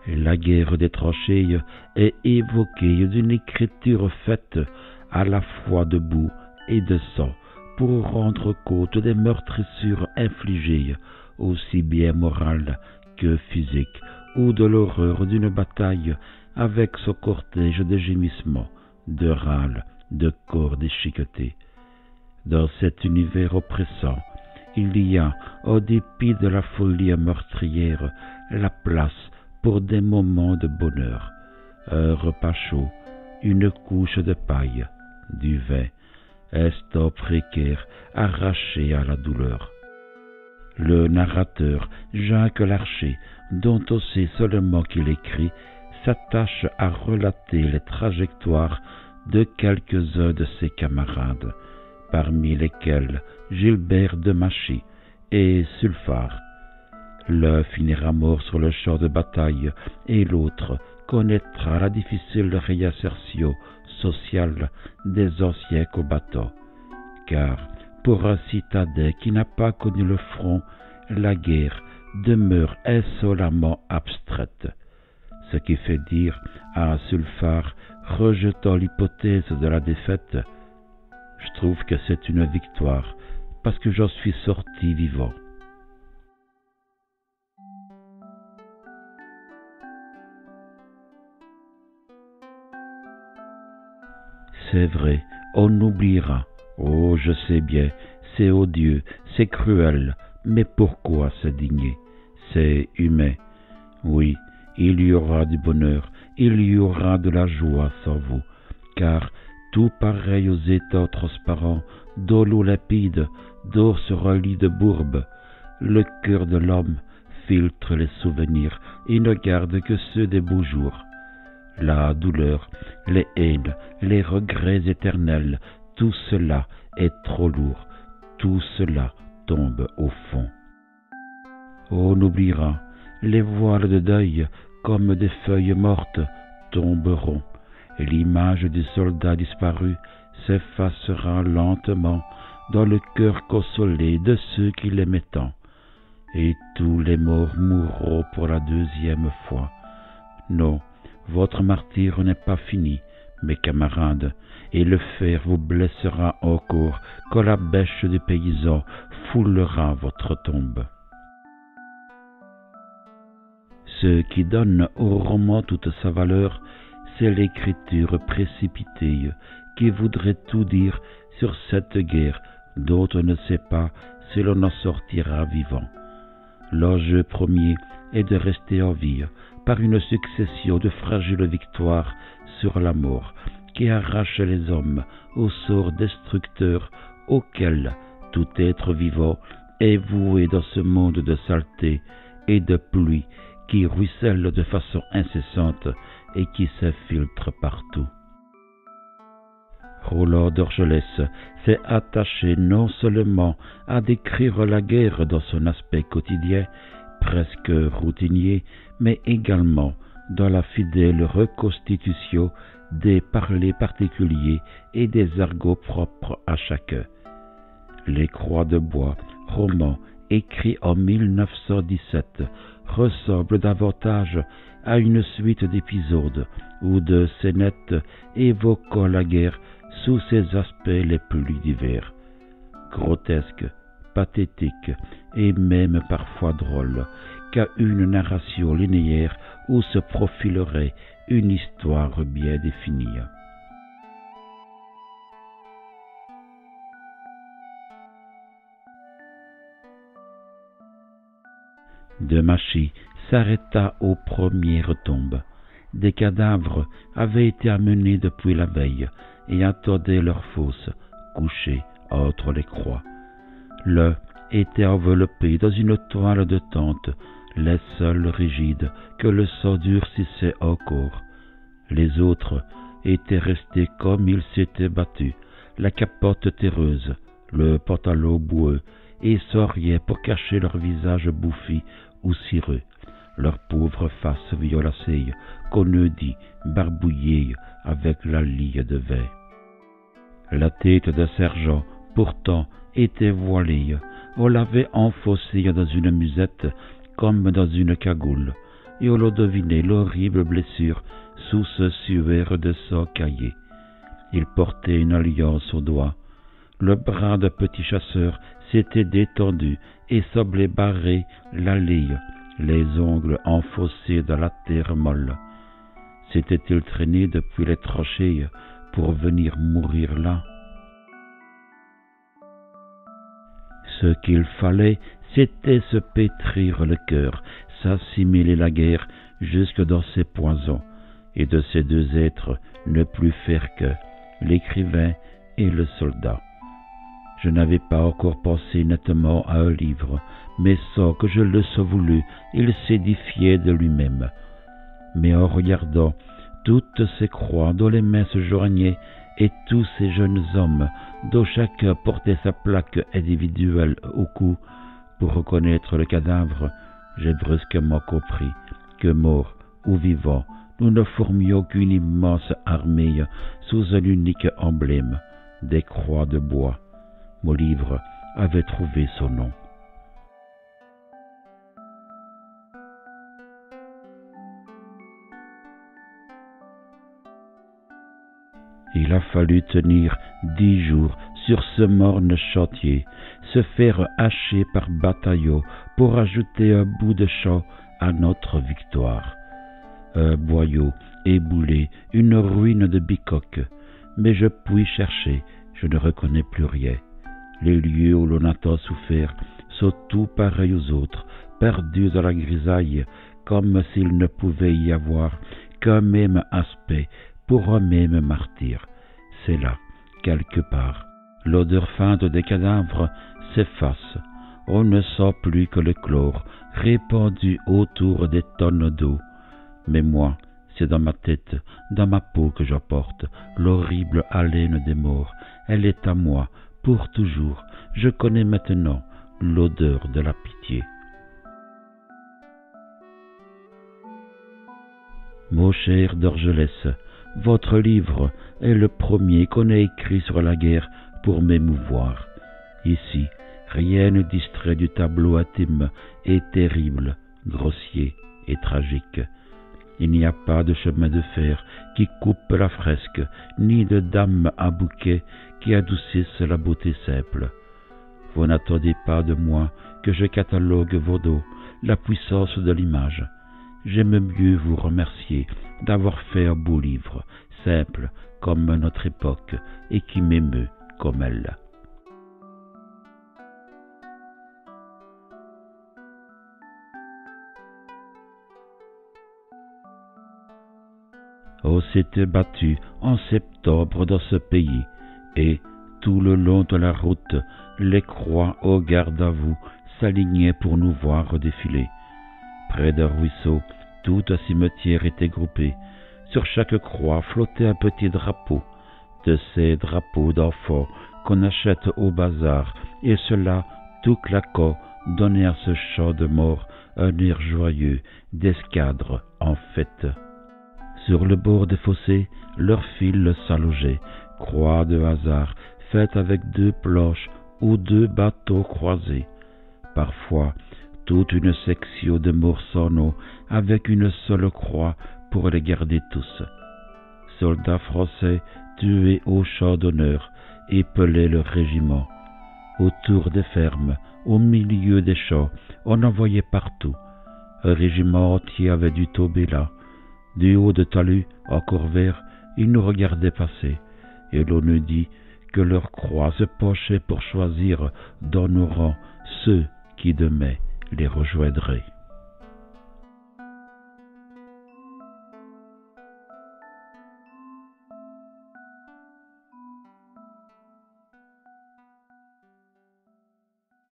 La guerre des tranchées est évoquée d'une écriture faite à la fois de boue et de sang pour rendre compte des meurtrissures infligées, aussi bien morales que physiques, ou de l'horreur d'une bataille avec son cortège de gémissements, de râles, de corps déchiquetés. Dans cet univers oppressant, il y a, au dépit de la folie meurtrière, la place pour des moments de bonheur, un repas chaud, une couche de paille, du vin, instant précaire arraché à la douleur. Le narrateur, Jacques Larcher, dont on sait seulement qu'il écrit, s'attache à relater les trajectoires de quelques-uns de ses camarades, parmi lesquels Gilbert de Machy et Sulfard. L'un finira mort sur le champ de bataille et l'autre connaîtra la difficile réinsertion sociale des anciens combattants, car pour un citadin qui n'a pas connu le front, la guerre demeure insolemment abstraite, ce qui fait dire à Sulfard, rejetant l'hypothèse de la défaite: « Je trouve que c'est une victoire, parce que j'en suis sorti vivant. » C'est vrai, on oubliera. Oh, je sais bien, c'est odieux, c'est cruel, mais pourquoi s'indigner? C'est humain. Oui, il y aura du bonheur, il y aura de la joie sans vous, car tout pareil aux étangs transparents, dont l'eau limpide dort sur un lit de bourbe, le cœur de l'homme filtre les souvenirs et ne garde que ceux des beaux jours. La douleur, les haines, les regrets éternels, tout cela est trop lourd, tout cela tombe au fond. On oubliera, les voiles de deuil, comme des feuilles mortes, tomberont, et l'image du soldat disparu s'effacera lentement dans le cœur consolé de ceux qui l'aimaient tant, et tous les morts mourront pour la deuxième fois. Non, votre martyre n'est pas fini, mes camarades, et le fer vous blessera encore quand la bêche des paysans foulera votre tombe. Ce qui donne au roman toute sa valeur, c'est l'écriture précipitée qui voudrait tout dire sur cette guerre dont on ne sait pas si l'on en sortira vivant. L'enjeu premier est de rester en vie par une succession de fragiles victoires sur la mort qui arrache les hommes au sort destructeur auquel tout être vivant est voué dans ce monde de saleté et de pluie qui ruisselle de façon incessante et qui s'infiltre partout. Roland d'Orgelès s'est attaché non seulement à décrire la guerre dans son aspect quotidien, presque routinier, mais également dans la fidèle reconstitution des parlers particuliers et des argots propres à chacun. Les Croix de bois, roman écrit en 1917, ressemble davantage à une suite d'épisodes ou de scénettes évoquant la guerre sous ses aspects les plus divers, grotesques, pathétiques et même parfois drôles, qu'à une narration linéaire où se profilerait une histoire bien définie. De Machy s'arrêta aux premières tombes. Des cadavres avaient été amenés depuis la veille et attendaient leur fosse, couchés entre les croix. L'un était enveloppé dans une toile de tente, les seuls rigides que le sang durcissait encore. Les autres étaient restés comme ils s'étaient battus, la capote terreuse, le pantalon boueux, et souriaient pour cacher leur visage bouffi ou cireux, leur pauvre face violacée, conneudie, barbouillée avec la lie de vin. La tête d'un sergent, pourtant, était voilée, on l'avait enfoncée dans une musette comme dans une cagoule. et on devinait l'horrible blessure sous ce suaire de sang caillé. Il portait une alliance au doigt. Le bras de petit chasseur s'était détendu et semblait barrer l'allée, les ongles enfoncés dans la terre molle. S'était-il traîné depuis les tranchées pour venir mourir là? Ce qu'il fallait, c'était se pétrir le cœur, s'assimiler la guerre jusque dans ses poisons, et de ces deux êtres ne plus faire que l'écrivain et le soldat. Je n'avais pas encore pensé nettement à un livre, mais sans que je l'eusse voulu, il s'édifiait de lui-même. Mais en regardant toutes ces croix dont les mains se joignaient et tous ces jeunes hommes dont chacun portait sa plaque individuelle au cou pour reconnaître le cadavre, j'ai brusquement compris que, morts ou vivants, nous ne formions qu'une immense armée sous un unique emblème, des croix de bois. Mon livre avait trouvé son nom. Il a fallu tenir 10 jours sur ce morne chantier, se faire hacher par bataillons pour ajouter un bout de champ à notre victoire. Un boyau éboulé, une ruine de bicoque, mais je puis chercher, je ne reconnais plus rien. Les lieux où l'on a tant souffert sont tout pareils aux autres, perdus dans la grisaille, comme s'il ne pouvait y avoir qu'un même aspect pour un même martyr. C'est là, quelque part. L'odeur feinte des cadavres s'efface. On ne sent plus que le chlore répandu autour des tonnes d'eau. Mais moi, c'est dans ma tête, dans ma peau que j'apporte l'horrible haleine des morts. Elle est à moi, pour toujours. Je connais maintenant l'odeur de la pitié. Mon cher Dorgelès, votre livre est le premier qu'on ait écrit sur la guerre pour m'émouvoir. Ici, rien ne distrait du tableau intime et terrible, grossier et tragique. Il n'y a pas de chemin de fer qui coupe la fresque, ni de dame à bouquet qui adoucisse la beauté simple. Vous n'attendez pas de moi que je catalogue vos dos, la puissance de l'image. J'aime mieux vous remercier d'avoir fait un beau livre, simple comme notre époque et qui m'émeut comme elle. On s'était battu en septembre dans ce pays, et, tout le long de la route, les croix au garde à vous s'alignaient pour nous voir défiler. Près d'un ruisseau, tout un cimetière était groupé. Sur chaque croix flottait un petit drapeau, de ces drapeaux d'enfants qu'on achète au bazar, et cela, tout claquant, donnait à ce chant de mort un air joyeux d'escadre en fête. Sur le bord des fossés, leurs fils s'allogeaient, croix de hasard, faites avec 2 planches ou 2 bateaux croisés. Parfois, toute une section de morts sans nom, avec une seule croix pour les garder tous. Soldats français tués au champ d'honneur, épelaient leur régiment. Autour des fermes, au milieu des champs, on en voyait partout. Un régiment entier avait dû tomber là. Du haut de talus, encore verts, ils nous regardaient passer, et l'on nous dit que leurs croix se penchaient pour choisir dans nos rangs ceux qui demain les rejoindraient.